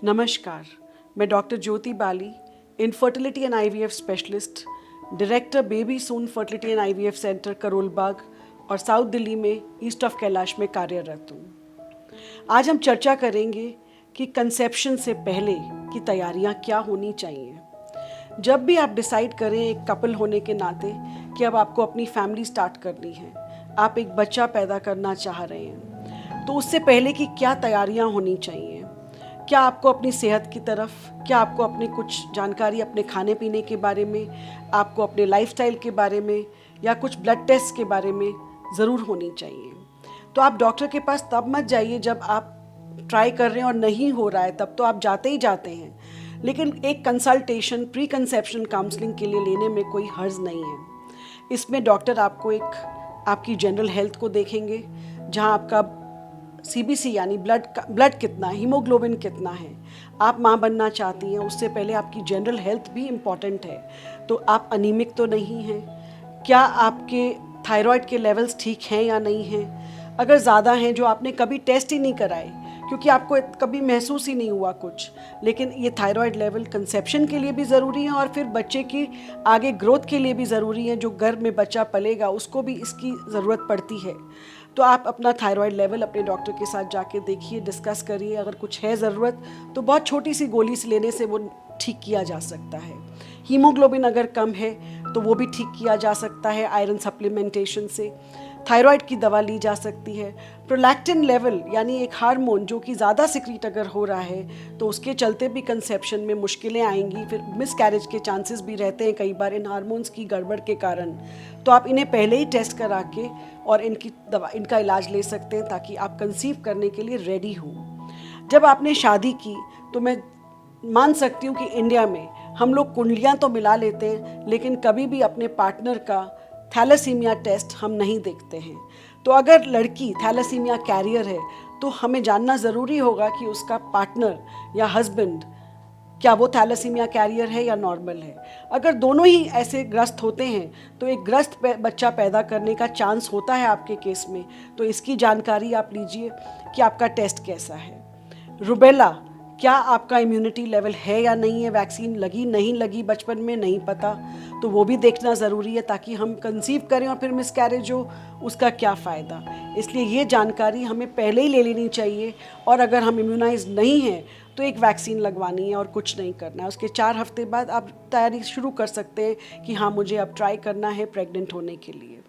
नमस्कार, मैं doctor Jyoti Bali, infertility and IVF specialist, director Baby Soon Fertility and IVF Centre Karol Bagh और south Delhi में east of Kailash में कार्यरत हूँ। आज हम चर्चा करेंगे कि कंसेप्शन से पहले की तैयारियाँ क्या होनी चाहिए। जब भी आप डिसाइड करें एक कपल होने के नाते कि अब आपको अपनी फैमिली स्टार्ट करनी है, आप एक बच्चा पैदा करना चाह रहे हैं, तो उससे पहले की क्या तैयारियाँ होनी चाहिए। क्या आपको अपनी सेहत की तरफ, क्या आपको अपनी कुछ जानकारी अपने खाने पीने के बारे में, आपको अपने लाइफस्टाइल के बारे में या कुछ ब्लड टेस्ट के बारे में ज़रूर होनी चाहिए। तो आप डॉक्टर के पास तब मत जाइए जब आप ट्राई कर रहे हैं और नहीं हो रहा है, तब तो आप जाते ही जाते हैं। लेकिन एक कंसल्टेशन प्री कंसेप्शन काउंसलिंग के लिए लेने में कोई हर्ज नहीं है। इसमें डॉक्टर आपको आपकी जनरल हेल्थ को देखेंगे, जहां आपका सीबीसी यानी ब्लड कितना है, हीमोग्लोबिन कितना है, आप माँ बनना चाहती हैं, उससे पहले आपकी जनरल हेल्थ भी इम्पॉर्टेंट है। तो आप अनीमिक तो नहीं हैं, क्या आपके थायराइड के लेवल्स ठीक हैं या नहीं हैं। अगर ज़्यादा हैं, जो आपने कभी टेस्ट ही नहीं कराए क्योंकि आपको कभी महसूस ही नहीं हुआ कुछ, लेकिन ये थायराइड लेवल कंसेप्शन के लिए भी ज़रूरी है और फिर बच्चे की आगे ग्रोथ के लिए भी ज़रूरी है। जो गर्भ में बच्चा पलेगा उसको भी इसकी ज़रूरत पड़ती है। तो आप अपना थायराइड लेवल अपने डॉक्टर के साथ जाके देखिए, डिस्कस करिए। अगर कुछ है ज़रूरत तो बहुत छोटी सी गोली से लेने से वो ठीक किया जा सकता है। हीमोग्लोबिन अगर कम है तो वो भी ठीक किया जा सकता है आयरन सप्लीमेंटेशन से। थायराइड की दवा ली जा सकती है। प्रोलैक्टिन लेवल यानी एक हार्मोन जो कि ज़्यादा सिक्रीट अगर हो रहा है तो उसके चलते भी कंसेप्शन में मुश्किलें आएंगी, फिर मिसकैरेज के चांसेस भी रहते हैं कई बार इन हार्मोन्स की गड़बड़ के कारण। तो आप इन्हें पहले ही टेस्ट करा के और इनका इलाज ले सकते हैं ताकि आप कंसीव करने के लिए रेडी हो। जब आपने शादी की तो मैं मान सकती हूँ कि इंडिया में हम लोग कुंडलियाँ तो मिला लेते हैं, लेकिन कभी भी अपने पार्टनर का थैलेसीमिया टेस्ट हम नहीं देखते हैं। तो अगर लड़की थैलेसीमिया कैरियर है तो हमें जानना ज़रूरी होगा कि उसका पार्टनर या हस्बैंड क्या वो थैलेसीमिया कैरियर है या नॉर्मल है। अगर दोनों ही ऐसे ग्रस्त होते हैं तो एक ग्रस्त बच्चा पैदा करने का चांस होता है आपके केस में। तो इसकी जानकारी आप लीजिए कि आपका टेस्ट कैसा है। रुबेला, क्या आपका इम्यूनिटी लेवल है या नहीं है, वैक्सीन लगी नहीं लगी बचपन में नहीं पता, तो वो भी देखना ज़रूरी है ताकि हम कंसीव करें और फिर मिसकैरेज हो उसका क्या फ़ायदा। इसलिए ये जानकारी हमें पहले ही ले लेनी चाहिए। और अगर हम इम्यूनाइज नहीं हैं तो एक वैक्सीन लगवानी है और कुछ नहीं करना है। उसके 4 हफ्ते बाद आप तैयारी शुरू कर सकते हैं कि हाँ, मुझे अब ट्राई करना है प्रेग्नेंट होने के लिए।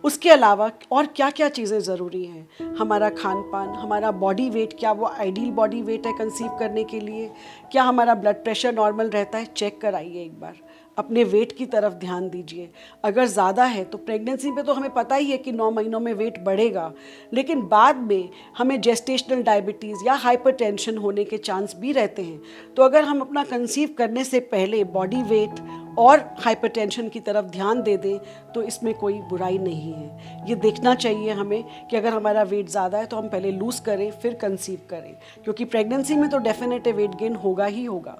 उसके अलावा और क्या क्या चीज़ें ज़रूरी हैं, हमारा खान पान, हमारा बॉडी वेट, क्या वो आइडियल बॉडी वेट है कंसीव करने के लिए, क्या हमारा ब्लड प्रेशर नॉर्मल रहता है, चेक कराइए एक बार। अपने वेट की तरफ ध्यान दीजिए। अगर ज़्यादा है तो प्रेगनेंसी पे तो हमें पता ही है कि 9 महीनों में वेट बढ़ेगा, लेकिन बाद में हमें जेस्टेशनल डायबिटीज़ या हाइपरटेंशन होने के चांस भी रहते हैं। तो अगर हम अपना कंसीव करने से पहले बॉडी वेट और हाइपरटेंशन की तरफ ध्यान दे दें तो इसमें कोई बुराई नहीं है। ये देखना चाहिए हमें कि अगर हमारा वेट ज़्यादा है तो हम पहले लूज़ करें फिर कंसीव करें, क्योंकि प्रेगनेंसी में तो डेफिनेट वेट गेन होगा ही होगा।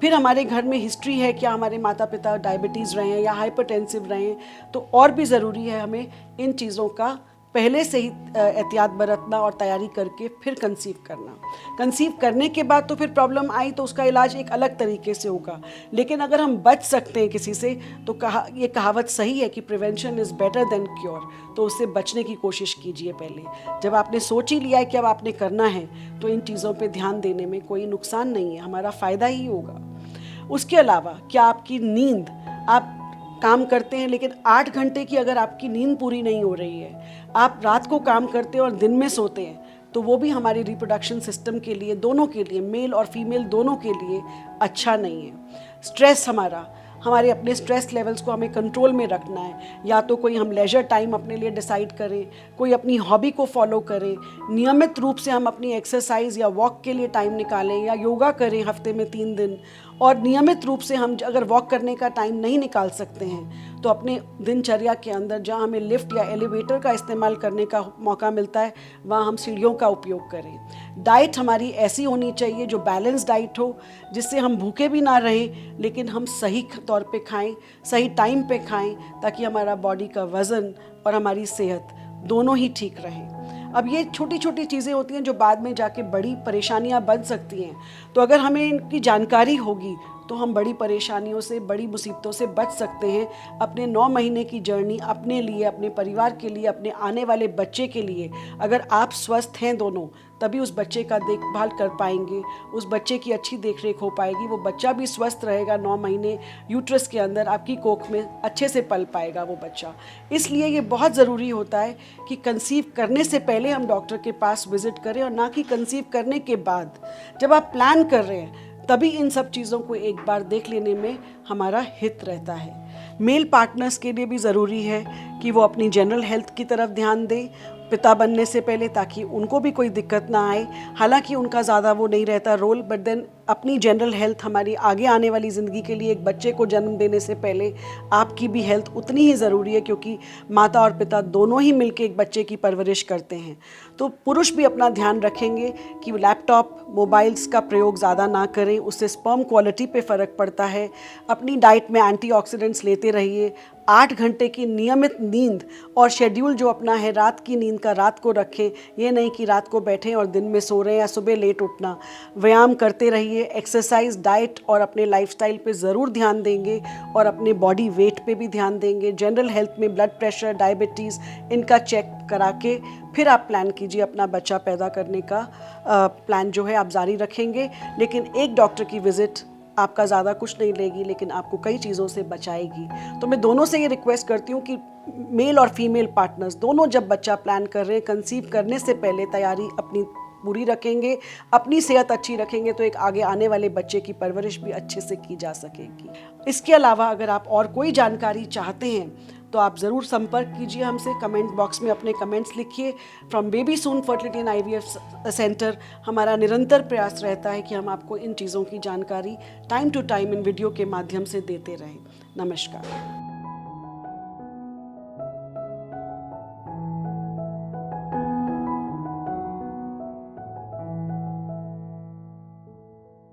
फिर हमारे घर में हिस्ट्री है, क्या हमारे माता पिता डायबिटीज़ रहे हैं या हाइपरटेंसिव रहे हैं, तो और भी ज़रूरी है हमें इन चीज़ों का पहले से ही एहतियात बरतना और तैयारी करके फिर कंसीव करना। कंसीव करने के बाद तो फिर प्रॉब्लम आई तो उसका इलाज एक अलग तरीके से होगा, लेकिन अगर हम बच सकते हैं किसी से तो ये कहावत सही है कि prevention is better than cure. तो उससे बचने की कोशिश कीजिए पहले। जब आपने सोच ही लिया है कि अब आपने करना है तो इन चीज़ों पर ध्यान देने में कोई नुकसान नहीं है, हमारा फ़ायदा ही होगा। उसके अलावा क्या आपकी नींद, आप काम करते हैं लेकिन 8 घंटे की अगर आपकी नींद पूरी नहीं हो रही है, आप रात को काम करते हैं और दिन में सोते हैं, तो वो भी हमारे रिप्रोडक्शन सिस्टम के लिए, दोनों के लिए, मेल और फीमेल दोनों के लिए अच्छा नहीं है। स्ट्रेस, हमारे अपने स्ट्रेस लेवल्स को हमें कंट्रोल में रखना है। या तो कोई हम लेजर टाइम अपने लिए डिसाइड करें, कोई अपनी हॉबी को फॉलो करें, नियमित रूप से हम अपनी एक्सरसाइज या वॉक के लिए टाइम निकालें या योगा करें हफ्ते में 3 दिन। और नियमित रूप से हम अगर वॉक करने का टाइम नहीं निकाल सकते हैं तो अपने दिनचर्या के अंदर जहाँ हमें लिफ्ट या एलिवेटर का इस्तेमाल करने का मौका मिलता है वहाँ हम सीढ़ियों का उपयोग करें। डाइट हमारी ऐसी होनी चाहिए जो बैलेंस डाइट हो, जिससे हम भूखे भी ना रहें लेकिन हम सही तौर पे खाएं, सही टाइम पे खाएं, ताकि हमारा बॉडी का वज़न और हमारी सेहत दोनों ही ठीक रहें। अब ये छोटी छोटी चीज़ें होती हैं जो बाद में जाके बड़ी परेशानियां बन सकती हैं। तो अगर हमें इनकी जानकारी होगी तो हम बड़ी परेशानियों से, बड़ी मुसीबतों से बच सकते हैं। अपने 9 महीने की जर्नी अपने लिए, अपने परिवार के लिए, अपने आने वाले बच्चे के लिए, अगर आप स्वस्थ हैं दोनों, तभी उस बच्चे का देखभाल कर पाएंगे, उस बच्चे की अच्छी देखरेख हो पाएगी, वो बच्चा भी स्वस्थ रहेगा। 9 महीने यूट्रस के अंदर आपकी कोख में अच्छे से पल पाएगा वो बच्चा। इसलिए ये बहुत ज़रूरी होता है कि कंसीव करने से पहले हम डॉक्टर के पास विजिट करें, और ना कि कंसीव करने के बाद। जब आप प्लान कर रहे हैं तभी इन सब चीज़ों को एक बार देख लेने में हमारा हित रहता है। मेल पार्टनर्स के लिए भी ज़रूरी है कि वो अपनी जनरल हेल्थ की तरफ ध्यान दें पिता बनने से पहले, ताकि उनको भी कोई दिक्कत ना आए। हालांकि उनका ज़्यादा वो नहीं रहता रोल, बट देन अपनी जनरल हेल्थ, हमारी आगे आने वाली ज़िंदगी के लिए, एक बच्चे को जन्म देने से पहले आपकी भी हेल्थ उतनी ही ज़रूरी है, क्योंकि माता और पिता दोनों ही मिलकर एक बच्चे की परवरिश करते हैं। तो पुरुष भी अपना ध्यान रखेंगे कि लैपटॉप, मोबाइल्स का प्रयोग ज़्यादा ना करें, उससे स्पर्म क्वालिटी पे फ़र्क पड़ता है। अपनी डाइट में एंटीऑक्सीडेंट्स लेते रहिए। 8 घंटे की नियमित नींद और शेड्यूल जो अपना है रात की नींद का, रात को रखें। ये नहीं कि रात को बैठें और दिन में सो रहे हैं या सुबह लेट उठना। व्यायाम करते रहिए, एक्सरसाइज, डाइट और अपने लाइफस्टाइल पे ज़रूर ध्यान देंगे, और अपने बॉडी वेट पे भी ध्यान देंगे। जनरल हेल्थ में ब्लड प्रेशर, डायबिटीज़, इनका चेक करा के फिर आप प्लान कीजिए अपना बच्चा पैदा करने का। प्लान जो है आप जारी रखेंगे, लेकिन एक डॉक्टर की विज़िट आपका ज़्यादा कुछ नहीं लेगी, लेकिन आपको कई चीज़ों से बचाएगी। तो मैं दोनों से ये रिक्वेस्ट करती हूँ कि मेल और फीमेल पार्टनर्स दोनों जब बच्चा प्लान कर रहे हैं, कंसीव करने से पहले तैयारी अपनी पूरी रखेंगे, अपनी सेहत अच्छी रखेंगे, तो एक आगे आने वाले बच्चे की परवरिश भी अच्छे से की जा सकेगी। इसके अलावा अगर आप और कोई जानकारी चाहते हैं तो आप ज़रूर संपर्क कीजिए हमसे। कमेंट बॉक्स में अपने कमेंट्स लिखिए। From baby Soon Fertility and IVF centre हमारा निरंतर प्रयास रहता है कि हम आपको इन चीज़ों की जानकारी टाइम टू टाइम इन वीडियो के माध्यम से देते रहें। नमस्कार।